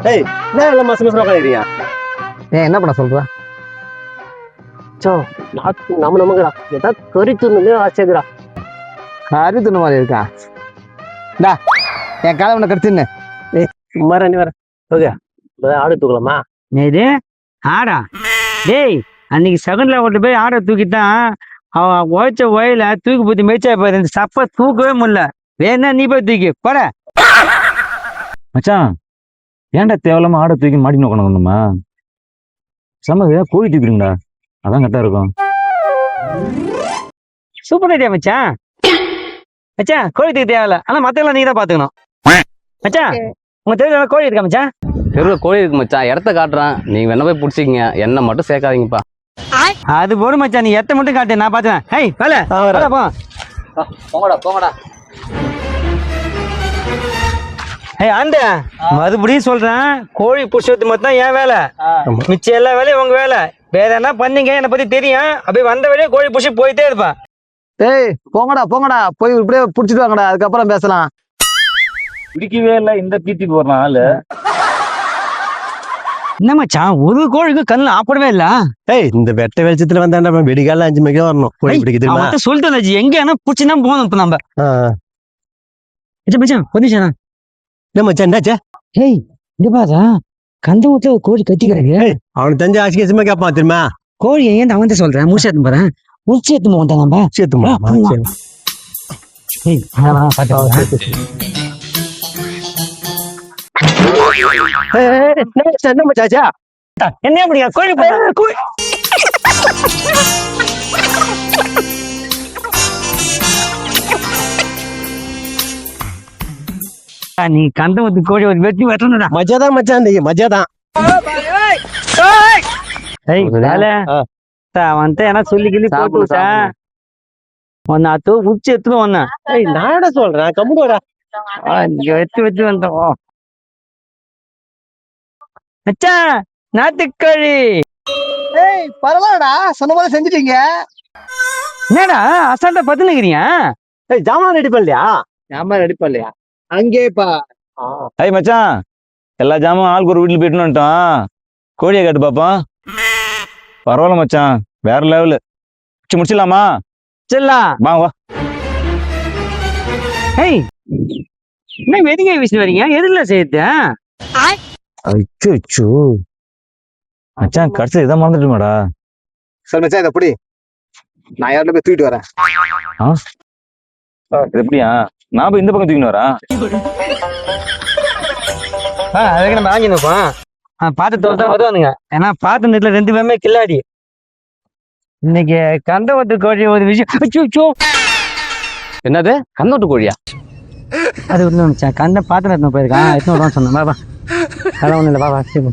ஏய் என்ன எல்லாம் மாசம் மாசம் உட்காந்துக்கிறியா? ஏன் என்ன பண்ண சொல்ற? சோ நமக்குடா ஏதாவது கறி துண்ணுமே ஆசைக்குறா. கறி துண்ணு மாதிரி இருக்கா? டா என் காலை உன்னை கடிச்சுன்னு. சும்மா நீ வர ஓகே ஆடு தூக்கலாமா? இது ஆடா? டேய் அன்னைக்கு செகண்ட்ல கொண்டு போய் ஆடை தூக்கிட்டான். அவன் உழைச்ச ஒயில தூக்கி போத்தி மேய்ச்சா போய் இந்த சப்ப தூக்கவே முடியல. வேணா நீ போய் தூக்கி போட. மச்சான் ஏன்டா தேவையில்லாம ஆடை தூக்கி மாட்டி நோக்கணுமா? சமது கோழி தூக்கிடுங்கடா, அதான் கரெக்டா இருக்கும். சூப்பர் ஐடியா மச்சான். மச்சான் கோழி தூக்கி தேவையில்ல, ஆனா மத்தெல்லாம் நீங்க தான் பாத்துக்கணும். மச்சான் உங்க தெருவில் கோழி இருக்கா மச்சான்? தெருவில் கோழி இருக்கு மச்சான், இடத்த காட்டுறான். நீங்க வேணா போய் பிடிச்சிக்கிங்க, என்ன மட்டும் சேர்க்காதீங்கப்பா. அது போடும் மச்சான், நீ எத்த மட்டும் காட்டு, நான் பாத்துவேன். ஹேய் வேலை போ. போங்கடா போங்கடா. ஏய் ஆண்ட மறுபடியும் சொல்றேன், கோழி புடிச்சது மட்டும் தான் என் வேலை. மிச்சம் எல்லா வேலையும் உங்க வேலை. வேற என்ன பண்ணீங்க என்னை பத்தி தெரியும். அப்படியே வந்த வேலையை கோழி புடிச்சு போயிட்டே இருப்பேன். ஏய் போங்கடா போங்கடா, போய் இப்படியே பிடிச்சிட்டு வாங்கடா, அதுக்கப்புறம் பேசலாம். பிடிக்கவே இல்லை இந்த பீத்தி போடுற ஆளு. என்ன மச்சான் ஒரு கோழிக்கு கண்ணு ஆப்படவே இல்ல? ஏய் இந்த வெட்ட வெளிச்சத்துல வந்தாண்டா வெடிகால 5 மணிக்கு வரணும். கோழி பிடிக்குது சொல்லிட்டு எங்க என்ன பிடிச்சுன்னா போகணும். இப்ப நம்ம மச்சான் கொஞ்சம் என்ன மச்சான் என்னாச்சா? ஏய் இங்க பாரு, கந்த வீட்டுல ஒரு கோழி கத்திக்கிறாங்க. அவனுக்கு தெரிஞ்ச ஆசிகமா கேட்பான் தெரியுமா? கோழி ஏன் அவன் சொல்றேன் முடிச்சு எடுத்து போறேன். முடிச்சு எடுத்து போட்டேன் நம்ம சேர்த்துமா. என்ன மச்சாச்சா? என்ன அப்படியா கோழி கோழி நீ கந்த வந்து கோழி ஒரு வெட்டி வெட்டணும்டா. மஜாதான் மச்சான், மஜாதான். வந்துட்டு என்ன சொல்லி கிள்ளி போட்டு விட்டேன். ஒன்னு அத்து உச்சி எடுத்துட்டு வந்தேன். நான் சொல்றேன் கம்முடா. இங்க வச்சு வந்தோம் மச்சான் நாட்டுக்கோழி. ஏய் பரவாயில்லடா, சொன்ன மாதிரி செஞ்சுட்டீங்க. என்னடா அசால்ட்டா பத்து நிக்கிறீங்க? ஏய் ஜாமான் ரெடி பண்ணலையா? ஜாமான் ரெடி பண்ணலையா? அங்கேப்பா. ஐய் மச்சான், எல்லா ஜாமும் ஆளுக்கு ஒரு வீட்டுல போயிட்டு வந்துட்டோம். கோழியை கேட்டு பாப்போம். பரவாயில்ல மச்சான், வேற லெவலு. முடிச்சிடலாமா? செல்லாம் வா. ஏய் என்ன வெடிங்க வீசி வரீங்க? எதுல சேர்த்து? அச்சோ மச்சான், கடைசி இதை மறந்துட்டுமாடா. சரி மச்சான் இதை எப்படி நான் யாருல போய் தூக்கிட்டு வரேன். இது எப்படியா? நான் போய் இந்த பக்கம் தூக்கின்னு வரா. அதுக்கு நம்ம வாங்கி நிற்போம். பாத்து தோட்டம் வருவானுங்க. ஏன்னா பாத்து நேரத்துல 2 பேருமே கில்லாடி. இன்னைக்கு கந்தவத்து கோழி ஒரு விஷயம். என்னது கந்தோட்டு கோழியா? அது ஒண்ணு நினைச்சேன், கந்த பாத்து நேரத்துல போயிருக்கான். எத்தனை வருவான்னு சொன்னேன். பாபா அதெல்லாம் ஒண்ணு இல்லை. பாபா சரி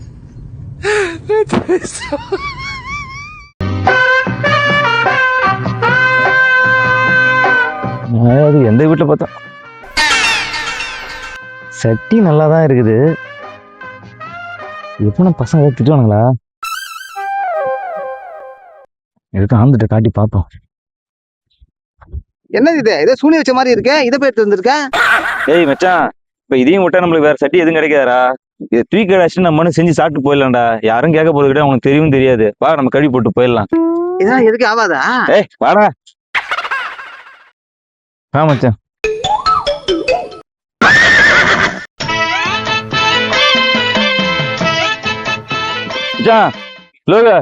அது எந்த வீட்டுல பார்த்தா சட்டி நல்லாதான் இருக்குது. எப்ப பசங்க திட்டுவானுங்களா? எதுக்கு ஆந்துட்ட காட்டி பார்ப்போம். என்னது இது? ஏதோ சூனி வச்ச மாதிரி இருக்கு. இதை போய் எடுத்து வந்திருக்கேன். ஏய் மச்சான், இப்ப இதையும் விட்டா நம்மளுக்கு வேற சட்டி எதுவும் கிடைக்காதா? இதை தூக்கி அடிச்சு நம்ம மனு செஞ்சு சாப்பிட்டு போயிடலாம்டா. யாரும் கேட்க போறது கிடையாது, உனக்கு தெரியும் தெரியாது. வா நம்ம கழுவி போட்டு போயிடலாம். இதெல்லாம் எதுக்கு ஆகாதா? ஏய் வாடா. வா மச்சான்.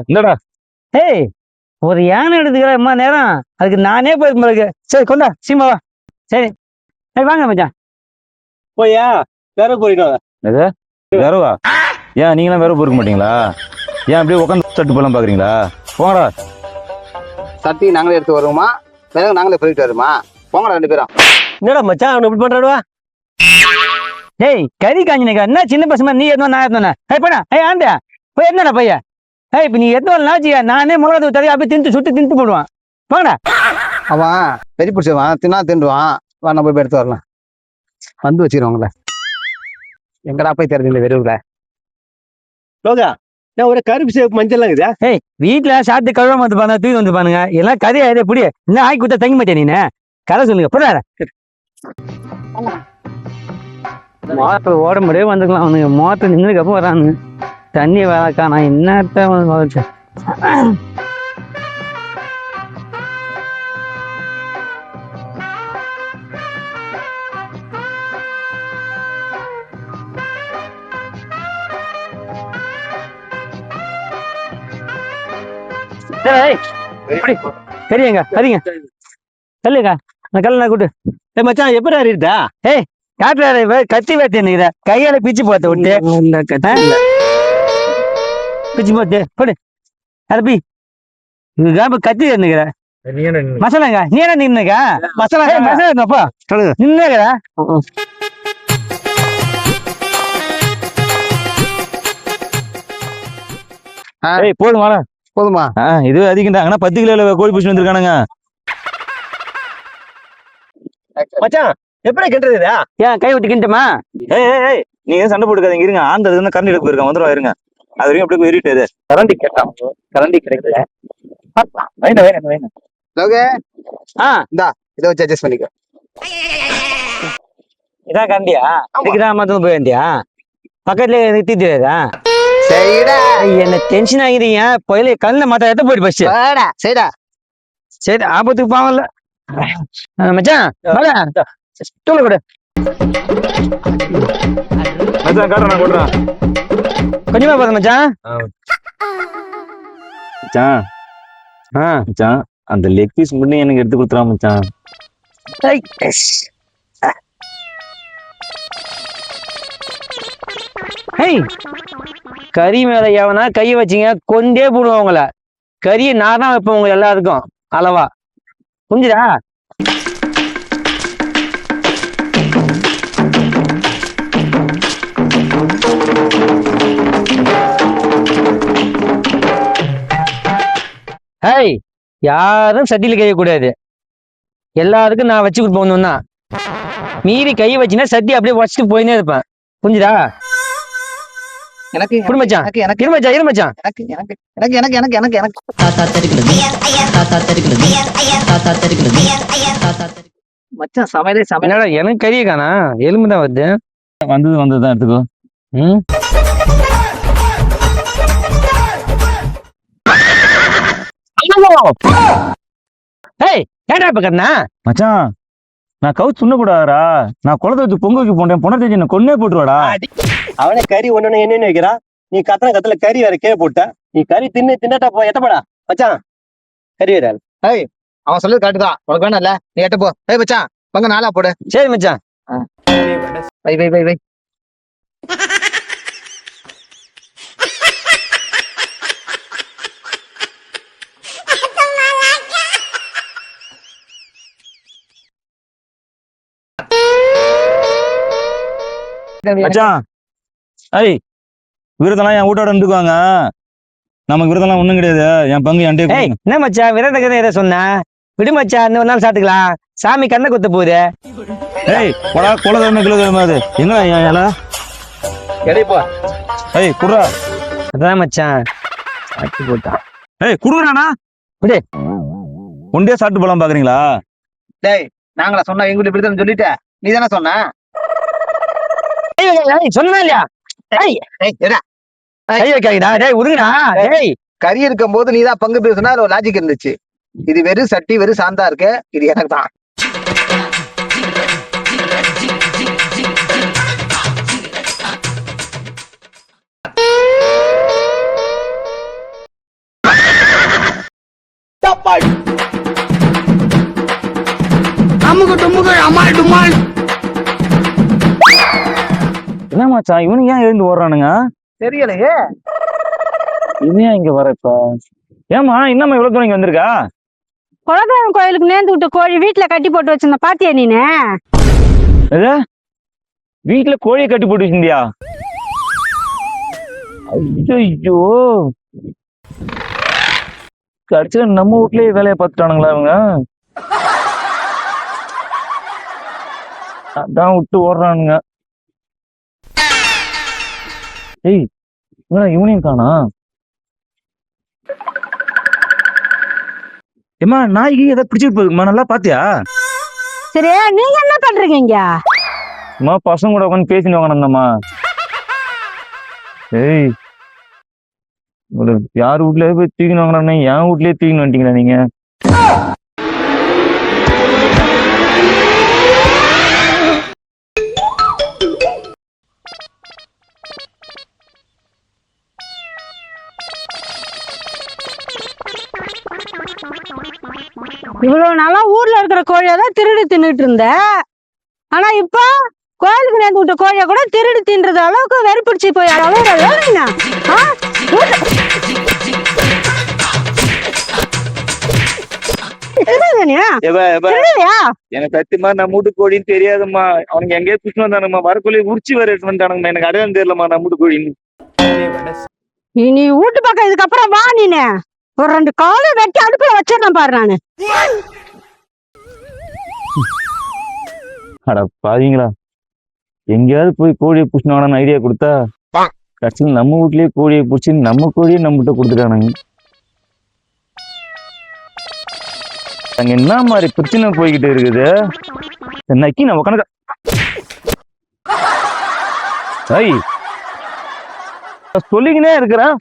இந்தடா. ஏய் ஒரு யானை எடுத்துக்கிற அம்மா நேரம், அதுக்கு நானே போயிருக்கு. சரி கொண்டா சீமாவா. சரி வாங்க மச்சான். போயா வேற போயிட்டு வேறவா? ஏன் நீங்களாம் வேற பொறுக்க மாட்டீங்களா? ஏன் அப்படியே உட்காந்து சட்டு போலாம் பாக்குறீங்களா? போங்கடா. சட்டி நாங்களே எடுத்து வருவோமா, வேற நாங்களே போயிட்டு வருமா? போங்கடா 2 பேரும். என்னடா மச்சான் அவனை இப்படி பண்றாடுவா? ஏய் கறி காஞ்சினக்கா என்ன சின்ன பசங்க, நீ எதுவும் நான் எதுவும். ஏய் போடா. ஏய் ஆண்டா போய் என்னடா பையா? ஏய் இப்ப நீ எதுவும் நாச்சியா, நானே மிளகா தரையா அப்படியே தின்ட்டு சுட்டு தின்ட்டு போடுவான். போங்கடா. அவன் பெரிய பிடிச்சவான், தின்னுவான். வா நம்ம போய் எடுத்து வரலாம். வந்து வச்சிருவாங்களே, எங்கடா போய் தெரிஞ்சு இந்த வெறுவுல லோகா நான் ஒரு கருப்பு சேப்பு மஞ்சள் இருக்குதா? ஏய் வீட்டுல சாப்பிட்டு கழுவாம வந்து பாருங்க, தூக்கி வந்து பாருங்க. எல்லாம் கறி ஆயிடுது. புடி என்ன ஆக்கி கொடுத்தா தங்க மாட்டேன். நீனு கதை சொல்லுங்க. புரியாத மோட்டர் ஓட முடியே வந்துக்கலாம் அவனுங்க. மோட்டர் நின்றுக்கப்போ வரானுங்க. தண்ணி வேலைக்கானா என்னத்த பெரியங்க சரிங்க சொல்லுங்க அந்த கல்ல கூட்டு. மச்சான் எப்படி அறியுதா? காட்டுறாரு கத்தி வேத்தி நிக்கிற கையால பிச்சு போத்த விட்டு பிச்சு போத்து போடு அரபி இதுதான் கத்தி நிக்கிற மசாலாங்க. நீ என்ன நின்னுக்க மசாலா மசாலாப்பா நின்னுக்கிற போதும் வாடா. போதுமா? இது அதிகம். ஆனா 10 கிலோ கோழி பிடிச்சி வந்திருக்கானுங்க. மச்சான் எப்படி கிண்டுறதா? ஏன் கை விட்டு கிண்டுமா? நீங்க சண்டை போட்டுக்காதீங்க இருங்க. ஆந்தது கரண்டி எடுக்க போயிருக்கான். வந்துருவா இருங்க. அது வரைக்கும் அப்படியே ஏறிட்டு கரண்டி கேட்டான். கரண்டி கிடைக்கல. இதை வச்சு அட்ஜஸ்ட் பண்ணிக்கோ. இதான் கரண்டியா? இதுக்குதான் மொத்தம் போய் வந்தியா? பக்கத்துல நிறுத்தி தெரியாதா? என்ன டென்ஷன் ஆகிடுங்க. போயில கண்ணில் மாத்த எத்த போயிட்டு பஸ் சரிடா சரி ஆபத்துக்கு பாவம்ல. மச்சான் தூளை கொடு. காட்டுறேன் கொஞ்சமா போதும் மச்சான். மச்சான் அந்த லெக் பீஸ் மட்டும் எனக்கு எடுத்து கொடுத்துறா மச்சான். கறி மேல எவனா கையை வச்சிங்க கொண்டே போடுவோம் உங்களை. கறியை நான் தான் வைப்பேன் உங்க எல்லாருக்கும் அளவா. புரிஞ்சுதா? யாரும் சட்டியில கைய கூடாது. எல்லாருக்கும் நான் வச்சு கொடுப்போம் தான். மீறி கையை வச்சுன்னா சட்டி அப்படியே வச்சுட்டு போயினே இருப்பேன். புரிஞ்சுதா? எனக்கு மச்சான் எனக்கு இருமச்சான் இருமச்சான் எனக்கு எனக்கு எனக்கு எனக்கு எனக்கு எனக்கு எனக்கு மச்சான் சமையலே என்னடா எனக்கு கறியை காணா? எலும்பு தான் வருது. வந்ததுதான் எடுத்துக்கோ. ஏடா இப்ப கண்ணா மச்சான் நான் கவுச்சு சுண்ண கூடாதா? நான் குளத்தை வச்சு பொங்க வைக்க போனேன். பொண்ணை தேய்ச்சி என்ன கொன்னே போட்டுருவாடா. அவனே கறி ஒண்ணு என்னன்னு வைக்கிறான். நீ கத்துல கறி வேற கே போட்ட. நீ கறி தின்னட்டா போ. எட்டப்படா மச்சான் கறி வேற. அவன் சொல்றது கரெக்டுதான். உனக்கு வேணும் இல்ல, நீ எட்ட போ. மச்சான் பங்க நாளா போடு. சரி மச்சான். வை வை வை வை. மச்சான் விரதெல்லாம் என் வீட்டோட இருந்துக்குவாங்க. நமக்கு விரதெல்லாம் ஒண்ணும் கிடையாது. என் பங்கு என்கிட்ட. என்ன மச்சான் விரத கதை எதை சொன்ன? விடு மச்சான், இன்னொரு நாள் சாப்பிட்டுக்கலாம். சாமி கண்ணை குத்த போகுது. குலதர்ம கிலோதர்ம அது எங்க இலை எடைப்பா. குடுறா. அதான் மச்சான் சாப்பிட்டு போட்டான். குடுறானா? விடு. ஒண்டே சாப்பிட்டு போலாம் பாக்குறீங்களா? டேய் நாங்களா சொன்னா எங்க வீட்டுல இப்படிதான் சொல்லிட்ட. நீ தானே சொன்ன? சொன்னா இல்லையா? கறி இருக்கும் போது நீதான் பங்கு பேசுனா ஒரு லாஜிக் இருந்துச்சு. இது வெறும் சட்டி வெறும் சாந்தா இருக்கு. இது எனக்கு தான். என்ன மச்சான் இவனு ஏன் எழுந்து ஓடுறானுங்க? தெரியலையே. இவன் ஏன் இங்க வர இப்ப? ஏமா இன்னமா இவ்வளவு தூரம் இங்க வந்திருக்கா? குலதெய்வம் கோயிலுக்கு நேர்ந்து விட்ட கோழி வீட்டுல கட்டி போட்டு வச்சிருந்த பாத்தியா நீனு? வீட்டுல கோழியை கட்டி போட்டு வச்சிருந்தியா? ஐயோ கடைசியில நம்ம வீட்லயே வேலையை பார்த்துட்டானுங்களா இவங்க? அதான் விட்டு ஓடுறானுங்க. இவனையும் காணா. ஏமா நாய்க்கு எதை பிடிச்சிட்டு போகுமா? நல்லா பாத்தியா? சரி நீங்க என்ன பண்றீங்க? அம்மா பசங்க கூட உட்காந்து பேசிட்டு வாங்கண்ணம்மா. ஏய் ஒரு யார் வீட்லயே போய் தூக்கின்னு வாங்கினா என் வீட்லயே தூக்கின்னு வந்துட்டீங்களா நீங்க? இவ்வளவு நாளா ஊர்ல இருக்கிற கோழியை தான் திருடி தின்னுட்டு இருந்த. ஆனா இப்ப கோயிலுக்கு நேர்ந்து விட்ட கோழியை கூட திருடி தின்றது அளவுக்கு வெறி பிடிச்சி போய் அளவுறா. எனக்கு சத்தியமா நம்ம வீட்டு கோழின்னு தெரியாதும்மா. அவனுக்கு எங்கேயோ குடிச்சு வந்தானுங்கம்மா. வரக்குள்ளே உரிச்சு வேற எடுத்து வந்தானுங்கம்மா. எனக்கு அடையாளம் தெரியலம்மா நம்ம வீட்டு கோழின்னு. நீ வீட்டு பக்கம் இதுக்கப்புறம் வா. நீனு ஒரு 2 காலை வெட்டி அடுப்புல வச்சிடறேன் பாரு நானு. அட பாவீங்களா, எங்கேயாவது போய் கோழியை புடிச்சுன்னு வாங்கன்னு ஐடியா கொடுத்தா கட்சியில் நம்ம வீட்லயே கோழியை புடிச்சு நம்ம கோழியை நம்மகிட்ட கொடுத்துட்டானுங்க. அங்க என்ன மாதிரி பிரச்சனை போய்கிட்டு இருக்குது. நக்கி நான் உட்காந்து சொல்லிக்கினே இருக்கிறேன்.